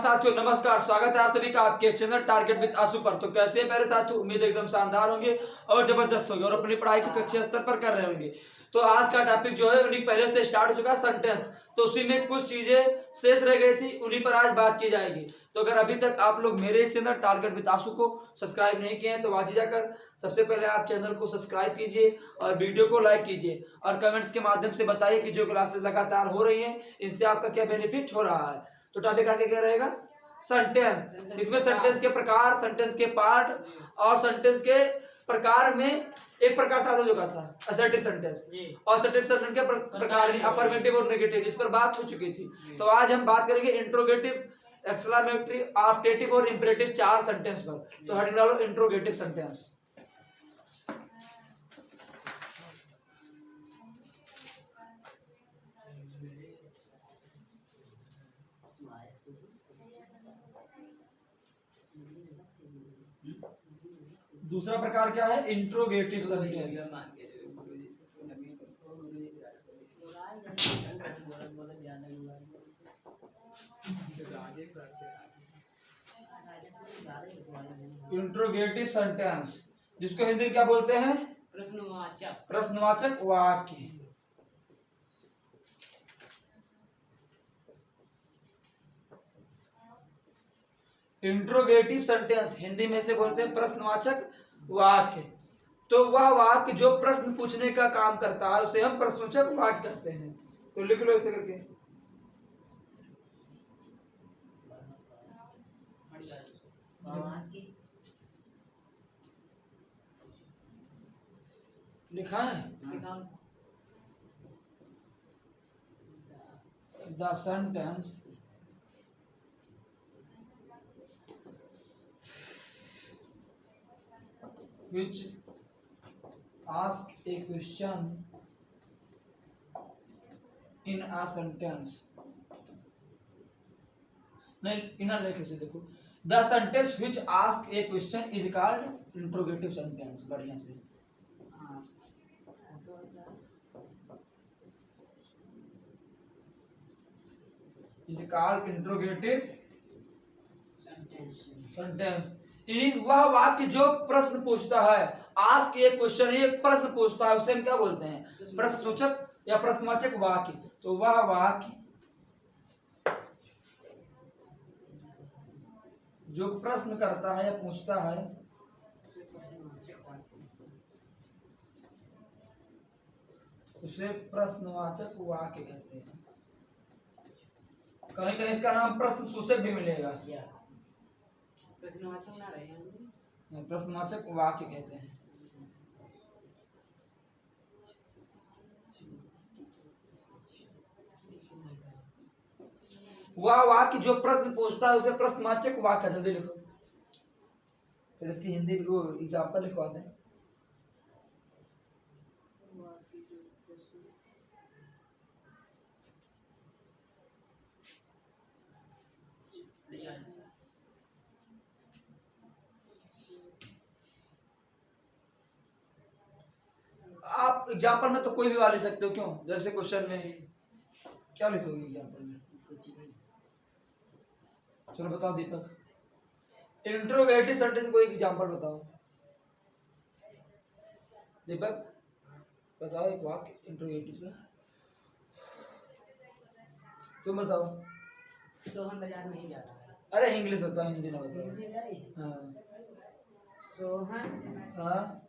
साथियों नमस्कार, स्वागत है आप सभी का आपके चैनल टारगेट विद आशु पर। तो कैसे हैं मेरे साथियों, उम्मीद एकदम शानदार होंगे और जबरदस्त होंगे और अपनी पढ़ाई को अच्छे स्तर पर कर रहे होंगे। तो आज का टॉपिक जो है उन्हीं पहले से स्टार्ट हो चुका है, सेंटेंस। तो उसी में कुछ चीजें शेष रह गई थी, उन्हीं पर आज बात की जाएगी। तो अगर अभी तक आप लोग मेरे इस चैनल टारगेट विद आशु को सब्सक्राइब नहीं किए हैं तो आज ही जाकर सबसे पहले आप चैनल को सब्सक्राइब कीजिए और वीडियो को लाइक कीजिए और कमेंट्स के माध्यम से बताइए कि जो क्लासेस लगातार हो रही हैं इनसे आपका क्या बेनिफिट हो रहा है। तो टॉपिक आगे क्या रहेगा, सेंटेंस। इसमें सेंटेंस के प्रकार, सेंटेंस के पार्ट और सेंटेंस के प्रकार में एक प्रकार से जो था असर्टिव सेंटेंस और असर्टिव सेंटेंस के प्रकार में अफर्मेटिव और नेगेटिव, इस पर बात हो चुकी थी। तो आज हम बात करेंगे इंट्रोगेटिव, एक्सक्लेमेटरी, ऑप्टेटिव और इंपरेटिव चार सेंटेंस पर। तो हेडिंग डालो इंट्रोगेटिव सेंटेंस। दूसरा प्रकार क्या है, इंट्रोगेटिव सेंटेंस। इंट्रोगेटिव सेंटेंस जिसको हिंदी में क्या बोलते हैं, प्रश्नवाचक, प्रश्नवाचक वाक्य। इंट्रोगेटिव सेंटेंस हिंदी में से बोलते हैं प्रश्नवाचक वाक्य। तो वह वाक्य जो प्रश्न पूछने का काम करता है उसे हम प्रश्नवाचक वाक्य कहते हैं। तो लिख लो ऐसे करके। लिखा है the sentence which ask a question in a sentence। नहीं इन लिखे से देखो, the sentence which ask a question is called interrogative sentence. बढ़िया से is called इंट्रोगेटिव सेंटेंस। वह वाक्य जो प्रश्न पूछता है, आस्क ए क्वेश्चन, ये प्रश्न पूछता है, उसे हम क्या बोलते हैं, प्रश्नसूचक या प्रश्नवाचक वाक्य। तो वह वाक्य जो प्रश्न करता है या पूछता है उसे प्रश्नवाचक वाक्य कहते हैं। कहीं कहीं इसका नाम प्रश्नसूचक भी मिलेगा, प्रश्नवाचक वाक्य कहते हैं। वह वाक्य जो प्रश्न पूछता है उसे प्रश्नवाचक वाक्य। जल्दी लिखो, फिर इसकी हिंदी को एग्जांपल लिखवाते हैं। आप एग्जांपल में तो कोई भी वाले सकते हो, क्यों? जैसे क्वेश्चन में क्या लिखोगे एग्जांपल में? चलो बताओ दीपक, इंट्रोगेटिव सेंटेंस कोई एग्जांपल बताओ। दीपक बताओ एक वाक्य इंट्रोगेटिव का, तुम बताओ। सोहन बाजार में ही जा रहा है। अरे इंग्लिश होता है, हिंदी ना बताओ। हाँ सोहन, हाँ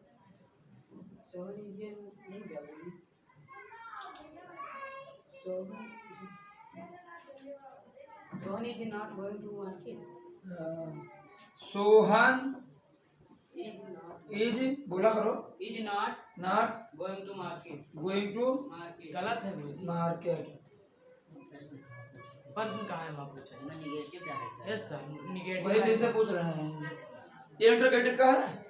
सोहन इंडियन नहीं क्या बोली, Sohan is not going to market. Sohan is, बोला करो, is not going to market. Going to गलत है गुरुजी, मार्केट। प्रश्न कहाँ है वहाँ पूछा है, नेगेटिव क्या है? यस सर, नेगेटिव वही चीज से पूछ रहे हैं। ये इंट्रोगेटिव का है।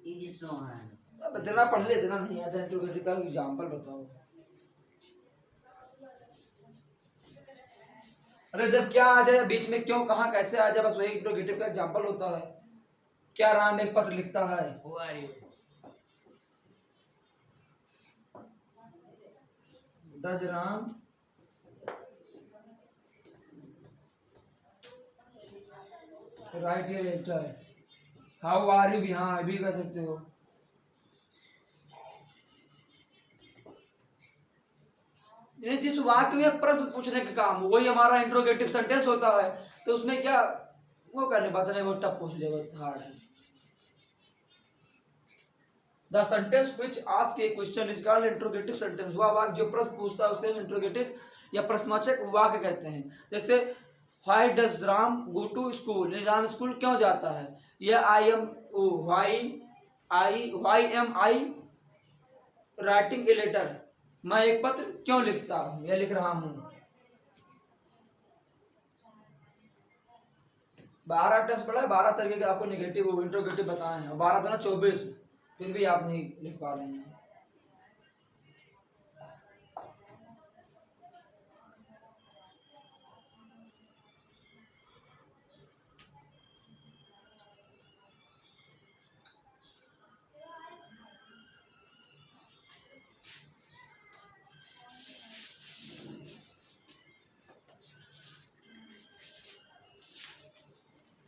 इज सोहन, अब इतना पढ़ ले, इतना नहीं आता। इंट्रोगेटिव का एग्जांपल बताओ। अरे जब क्या आ जाए बीच में, क्यों, कहाँ, कैसे आ जाए, बस वही इंट्रोगेटिव का एग्जांपल होता है। क्या राम एक पत्र लिखता है, Who are you? Does Ram write a letter, how are you भी, हाँ भी कर सकते हो। यानी जिस वाक्य में प्रश्न पूछने का काम हो, वही हमारा इंट्रोगेटिव सेंटेंस होता है, तो उसमें क्या वो करने पाते नहीं, वो टफ पूछ ले, वो हार्ड है। The sentence which ask A question is called interrogative sentence. वह वाक्य जो प्रश्न पूछता है उसे हम इंट्रोगेटिव या प्रश्नवाचक वाक्य कहते हैं। जैसे why does Ram go to school, Ram school क्यों जाता है। यह why am I writing a letter, मैं एक पत्र क्यों लिखता हूँ या लिख रहा हूँ। 12 टेस्ट पढ़ा है, 12 तरीके के आपको नेगेटिव इंट्रोगेटिव बताए हैं, 12 तो ना 24, फिर भी आप नहीं लिख पा रहे हैं।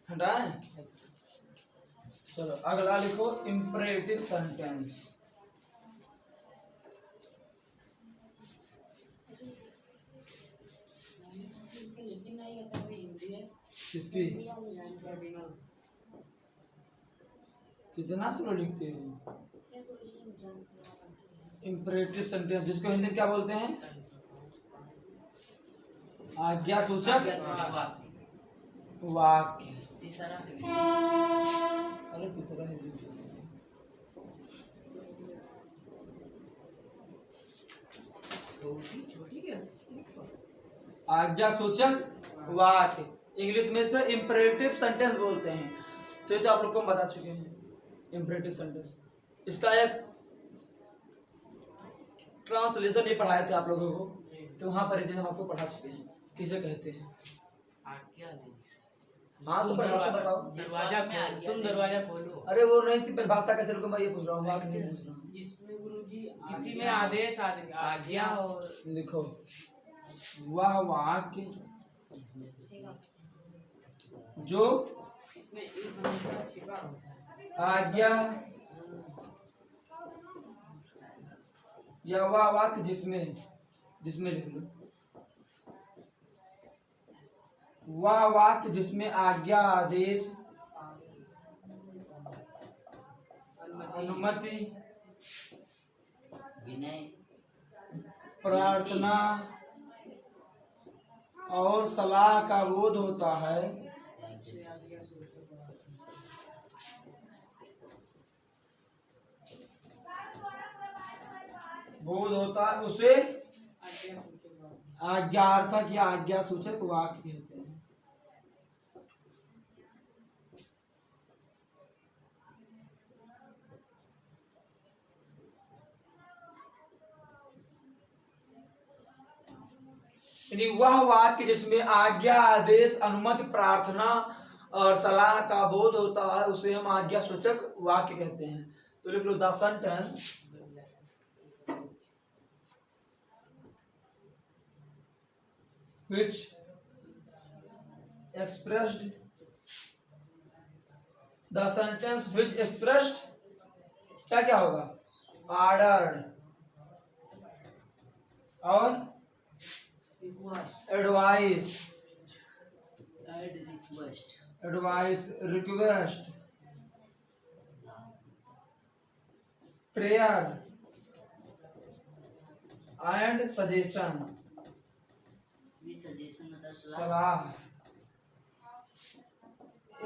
हटाएं, चलो अगला लिखो इंपरेटिव सेंटेंस। किसकी, कितना स्लो लिखते हो। इंपरेटिव सेंटेंस जिसको हिंदी में क्या बोलते हैं, आज्ञा सूचक वाक्य। अरे तीसरा है, आज्ञा सूचक वाक्य, इंग्लिश में से इंपरेटिव सेंटेंस बोलते हैं। तो ये तो आप लोग को हम बता चुके हैं इंपरेटिव सेंटेंस। इसका एक ट्रांसलेशन ही पढ़ाए थे आप लोगों को, तो वहां पर हम आपको पढ़ा चुके हैं किसे कहते हैं। हाँ तो परिभाषा बताओ। दरवाजा खोलो, तुम दरवाजा खोलो। अरे वो नहीं, सिर्फ परिभाषा कैसे रुको, मैं ये पूछ रहा हूँ, वाक्य नहीं पूछ रहा हूँ। जिसमें गुरुजी किसी में आदेश आज्ञा और लिखो वह वाक्य जो इसमें एक हमेशा छिपा होता है। आज्ञा या वह वाक्य जिसमें लिख लो, वह वाक्य जिसमें आज्ञा, आदेश, अनुमति, विनय, प्रार्थना और सलाह का बोध होता है, उसे आज्ञार्थक या आज्ञा सूचक वाक्य कहते हैं। यानी वह वाक्य जिसमें आज्ञा, आदेश, अनुमति, प्रार्थना और सलाह का बोध होता है उसे हम आज्ञा सूचक वाक्य कहते हैं। तो लिख लो the sentence which expressed, the sentence which expressed क्या क्या होगा, ordered और advice, request, prayer and suggestion, सलाह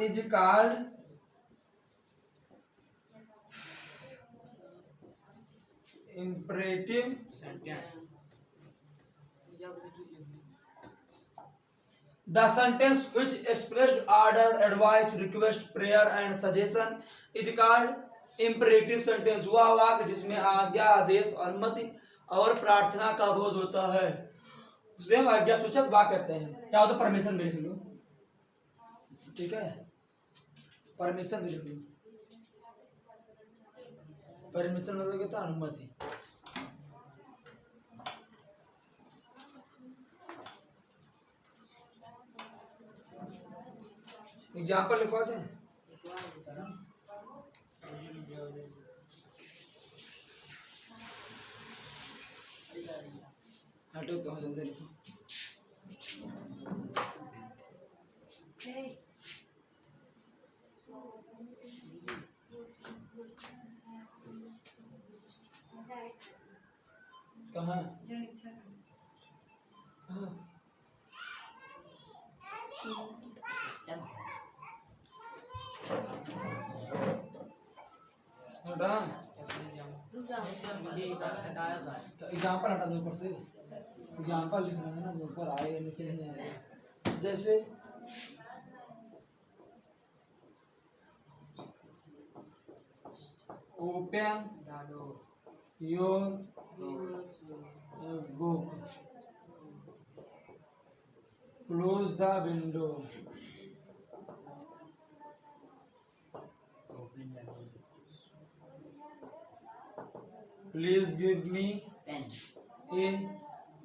is called imperative the sentence which expressed order, advice, request, prayer and suggestion is called imperative sentence। वह वाक्य जिसमें आज्ञा, आदेश, अनुमति और प्रार्थना का बोध होता है उसे हम आज्ञा सूचक वाक्य कहते हैं। चाहो तो परमिशन भी लिख लो, ठीक है, परमिशन भी लिख लो। परमिशन मतलब क्या था, अनुमति। एग्जाम्पल लिखवा दें। हटो तो जल्दी लिखो। कहाँ? हाँ। हटा। एग्जाम्पल हटा दो ऊपर से। एग्जाम्पल लिखना है ना, ऊपर आए नीचे नहीं आए। जैसे open your book, close the window, please give me a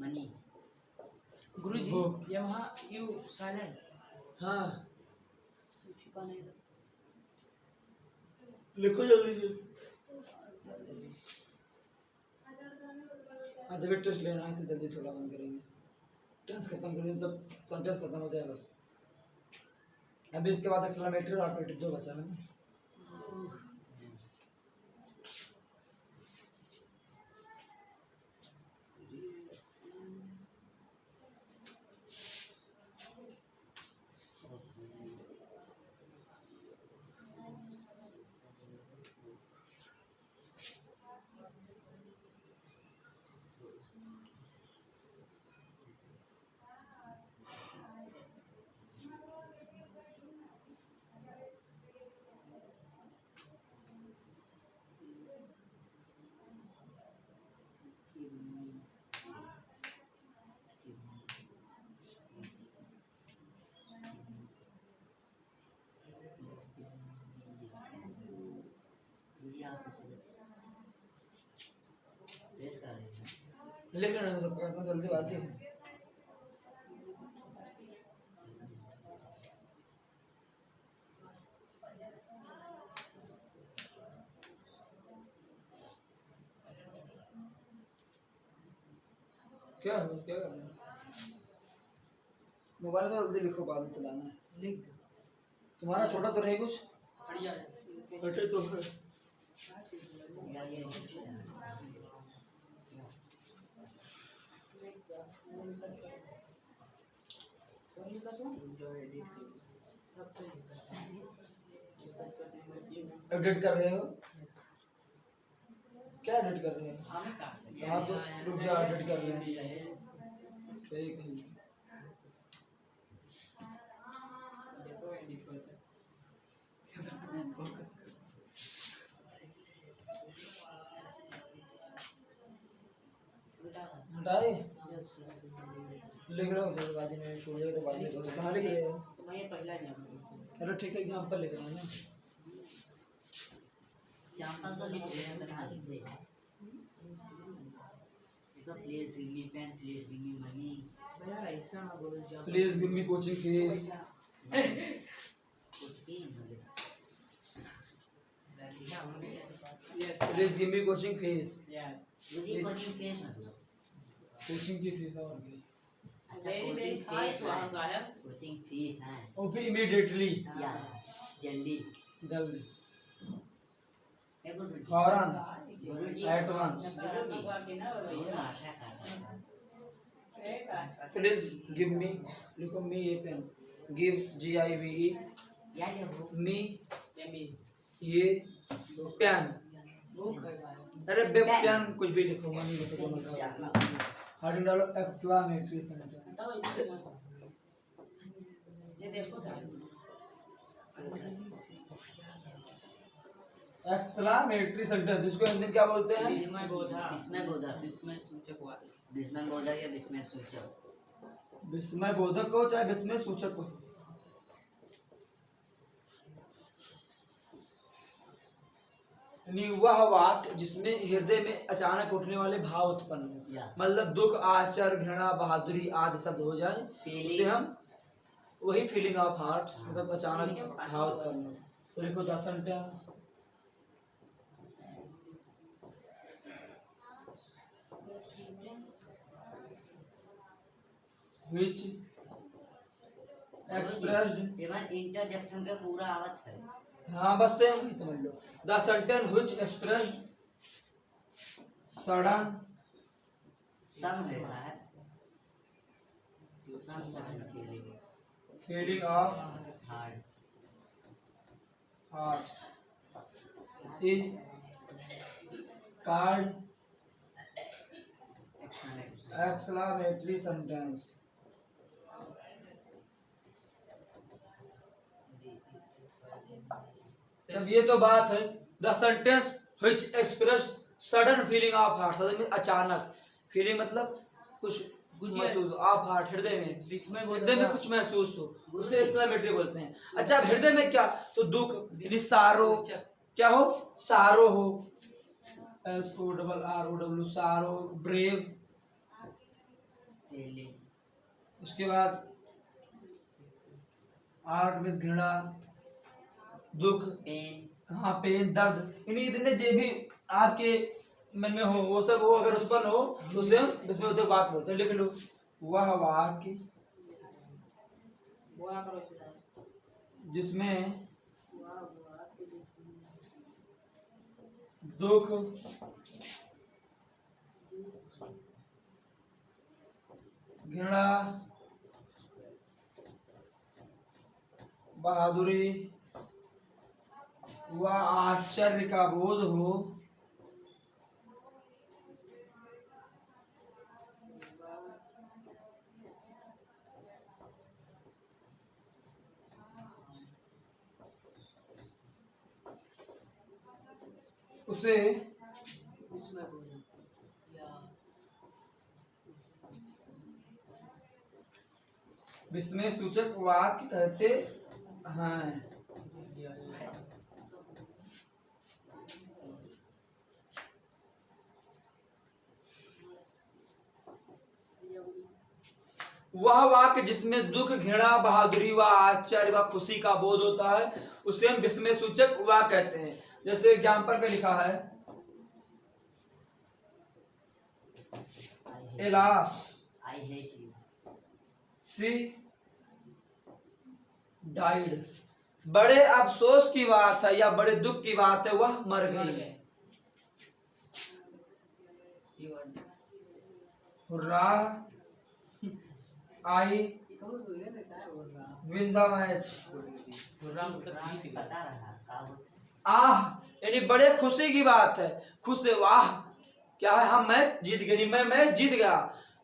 money. Guruji book. ये वहाँ यू साइलेंट हाँ छिपा नहीं था। लिखो जल्दी से। अभी टेस्ट लेना है, इसलिए जल्दी थोड़ा बंद करेंगे। टेंस खत्म करेंगे तब सेंटेंस खत्म हो जाए बस। अभी इसके बाद एक्सक्लेमेटरी और ऑपरेटिव दो बचा है ना। लिख लेना सबका, इतना जल्दी बाजी है। क्या हो, क्या कर रहे हो? मोबाइल तो जल्दी लिखो, बाद में चलाना है। लिख दो। तुम्हारा छोटा तो नहीं कुछ? बढ़िया हटे तो है। यार ये एडिट कर रहे हो? क्या एडिट कर रहे हो? हाँ तो रुक जा, एडिट कर रहे हैं। ठीक है। हटाए लिख रहा हूँ, जल्दबाजी में छोड़ जाएगा तो बाद में करो। कहाँ लिख रहे हो? अरे ठीक है, एग्जाम्पल लिख रहा हूँ ना। एग्जांपल तो लिख रहे हैं, बता दीजिए। देखो please give me pen, please give me money. भैया ऐसा ना बोलो जा। Please give me coaching fees. कुछ भी मतलब please give me coaching fees. मुझे कोचिंग फीस मतलब कोचिंग की फीस और भी। अच्छा कोचिंग फीस है, कोचिंग फीस है। और फिर इमीडिएटली, या जल्दी जल्दी, गुरुजी फौरन, गुरुजी एट वंस। बहुत आशा कर रहा हूं। प्लीज गिव मी, लिखो मी ये पेन, गिव GIVE, या ये बुक मी ये पेन। अरे बे पेन कुछ भी लिखो, मनी लिखो, दोनों का हेडिंग डालो एक्सक्लेमेटरी सेंटेंस। ये देखो था एक्सक्लेमेटरी सेंटेंस, जिसको हिंदी में क्या बोलते हैं? विस्मय बोधक विस्मय बोधक या विस्मय सूचक। विस्मय बोधक हो चाहे विस्मय सूचक हो। वह वाक्य जिसमें हृदय में अचानक उठने वाले भाव उत्पन्न हो, मतलब दुख, आश्चर्य, घृणा, बहादुरी आदि शब्द हो जाए, उसे हम वही फीलिंग ऑफ हार्ट्स, मतलब अचानक भाव उत्पन्न हो। तो लिखो the sentence which expressed, even interjection का पूरा आवत है। हाँ बस सेम वही समझ लो। The sentence which expressed sudden some है साहब, some sudden feeling feeling of hard hearts is called exclamatory sentence। जब ये तो बात है the sentence which express sudden feeling of heart, sudden में अचानक, फीलिंग मतलब कुछ महसूस ऑफ हार्ट, हृदय में, हृदय में कुछ महसूस हो, उसे एक्सक्लेमेटरी बोलते हैं। अच्छा अब हृदय में क्या, तो दुख यानी सारो, क्या हो, सारो हो, SORROW सारो, ब्रेव, फीलिंग, उसके बाद आर्ट में घृणा, दुख, पेन, हाँ पेन, दर्द, यानी इतने जो भी आपके मन में हो वो सब, वो अगर उत्पन्न हो तो उसे हम विस्मय वाक्य बोलते हैं। लिख लो, वह वाक्य जिसमें दुख, घृणा, बहादुरी व आश्चर्य का बोध हो, उसे विस्मय सूचक वाक्य कहते हैं। वह वाक्य जिसमें दुख, घृणा, बहादुरी व आश्चर्य व खुशी का बोध होता है उसे हम विस्मय सूचक वाक्य कहते हैं। जैसे एग्जाम्पल पे लिखा है, alas I hate you, she died, बड़े अफसोस की बात है या बड़े दुख की बात है, वह मर गई। Hurrah, I win the match, पता रहा का होता आह यानी बड़े खुशी की बात है, खुश है, वाह क्या है, हम मैच जीत गए, मैं जीत गया,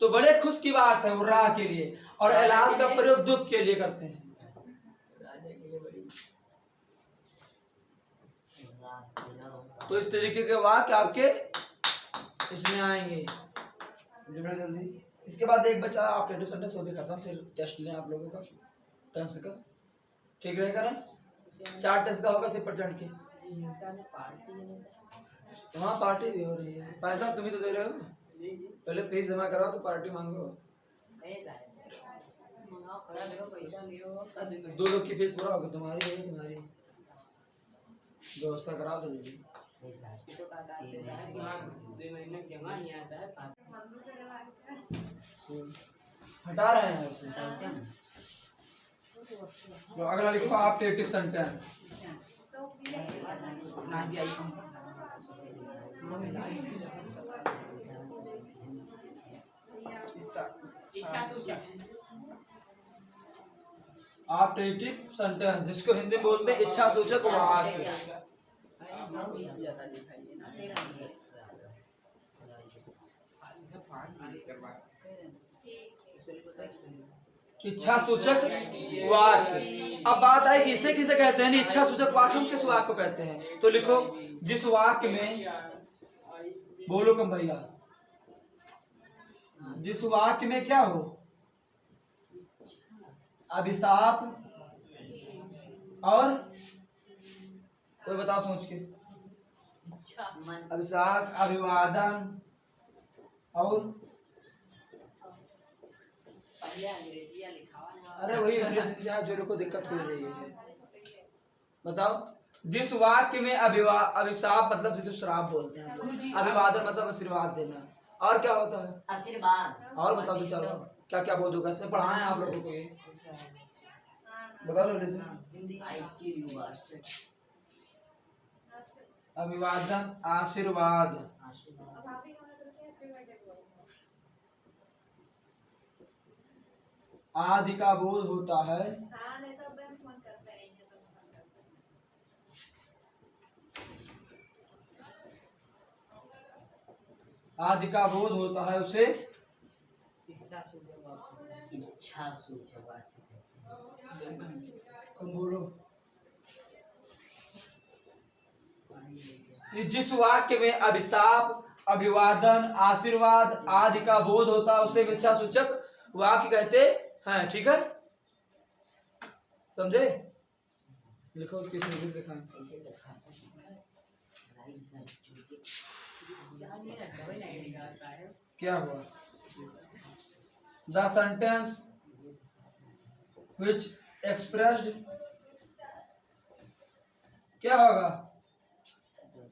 तो बड़े खुश की बात है हुर्रा के लिए। और एलास का प्रयोग दुख के लिए करते हैं। तो इस तरीके के वाक्य आपके इसमें आएंगे। जल्दी इसके बाद एक बचा ऑपरेटिव सेंटेंस, वो भी खत्म, फिर टेस्ट लें आप लोगों का टेंस का, ठीक रहेगा ना? 4 टेंस का होगा 80% के। वहाँ पार्टी भी हो रही है, पैसा तुम ही तो दे रहे हो, पहले फीस जमा कराओ तो पार्टी मांगो। 2 लोग की फीस पूरा होगा, तुम्हारी है, तुम्हारी व्यवस्था करा दो जल्दी। हटा रहे हैं उसे। तो अगला लिखो ऑपरेटिव सेंटेंस। ऑपरेटिव सेंटेंस जिसको हिंदी में बोलते हैं इच्छा सूचक वाक्य। इच्छा सूचक वाक्य। अब बात आई इसे किसे कहते हैं, इच्छा सूचक वाक्य हम किस वाक्य को कहते हैं? तो लिखो, जिस वाक्य में, बोलो कम भैया, जिस वाक्य में क्या हो, अभिशाप और कोई बताओ सोच के, अभिशाप, अभिवादन और अरे वही इंग्लिश जहाँ जो को दिक्कत हो रही है। बताओ, जिस वाक्य में अभिशाप मतलब जिसे श्राप बोलते हैं, गुरुजी, अभिवादन मतलब आशीर्वाद देना, और क्या होता है? आशीर्वाद। और बताओ दो चार बार, क्या क्या बोल दोगे? पढ़ाएं आप लोगों को ये, बताओ जल्दी से। IQ वास्ते अभिवादन, आशीर्वाद, आशीर्वाद। आदि का बोध होता है। आदि का बोध होता है उसे इच्छा सूचक इच्छा सूचक वाक्य। तुम बोलो। ये जिस वाक्य में अभिशाप, अभिवादन, आशीर्वाद आदि का बोध होता है उसे इच्छा सूचक वाक्य कहते हैं। ठीक है, समझे? लिखो उसकी इंग्लिश दिखाएं। ऐसे दिखाता है क्या हुआ? द सेंटेंस which expressed, क्या होगा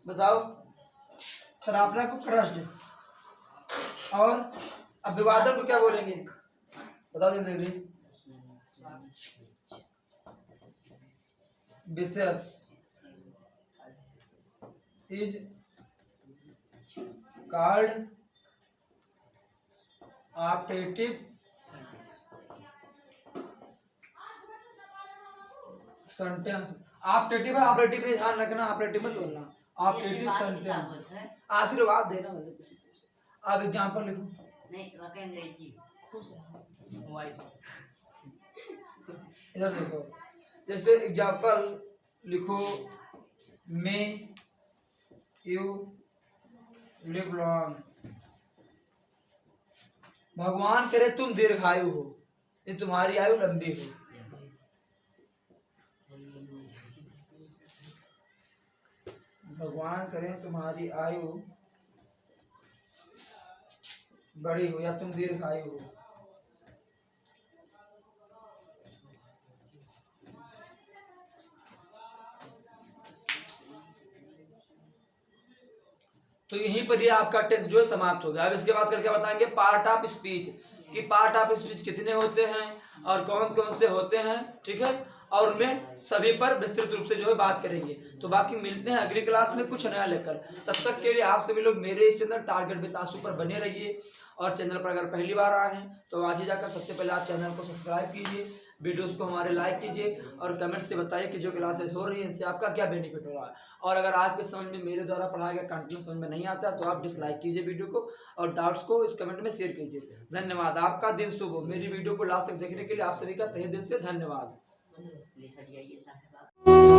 बताओ? सरापना को क्रश्ड, और अभिवादन को क्या बोलेंगे? बता दीजिए। विशेष is called optative sentence. Optative है, ऑपरेटिव में ध्यान रखना, ऑपरेटिव मत बोलना, ऑप्टेटिव सेंटेंस। आशीर्वाद देना मतलब किसी को। आप एग्जांपल लिखो। नहीं, वाक्य अंग्रेजी। खुश रहो वॉइस। इधर देखो, जैसे एग्जांपल लिखो, मे यू लिव लॉन्ग, भगवान करे तुम दीर्घायु हो, ये तुम्हारी आयु लंबी हो। भगवान करे तुम्हारी आयु बड़ी हो या तुम दीर्घायु हो। तो यहीं पर ये आपका टेंस जो है समाप्त हो गया। अब इसके बाद करके बताएंगे पार्ट ऑफ स्पीच, कि पार्ट ऑफ स्पीच कितने होते हैं और कौन कौन से होते हैं। ठीक है, और उनमें सभी पर विस्तृत रूप से जो है बात करेंगे। तो बाकी मिलते हैं अगली क्लास में कुछ नया लेकर। तब तक के लिए आप सभी लोग मेरे इस चैनल टारगेट विद आशु पर बने रहिए, और चैनल पर अगर पहली बार आए हैं तो आज ही जाकर सबसे पहले आप चैनल को सब्सक्राइब कीजिए, वीडियोस को हमारे लाइक कीजिए, और कमेंट से बताइए कि जो क्लासेस हो रही हैं इनसे आपका क्या बेनिफिट हो रहा है। और अगर आपके समझ में मेरे द्वारा पढ़ाया गया कंटेंट समझ में नहीं आता तो आप डिसलाइक कीजिए वीडियो को, और डाउट्स को इस कमेंट में शेयर कीजिए। धन्यवाद, आपका दिन शुभ हो। मेरी वीडियो को लास्ट तक देखने के लिए आप सभी का तहे दिल से धन्यवाद। ले सटिया ये साहब।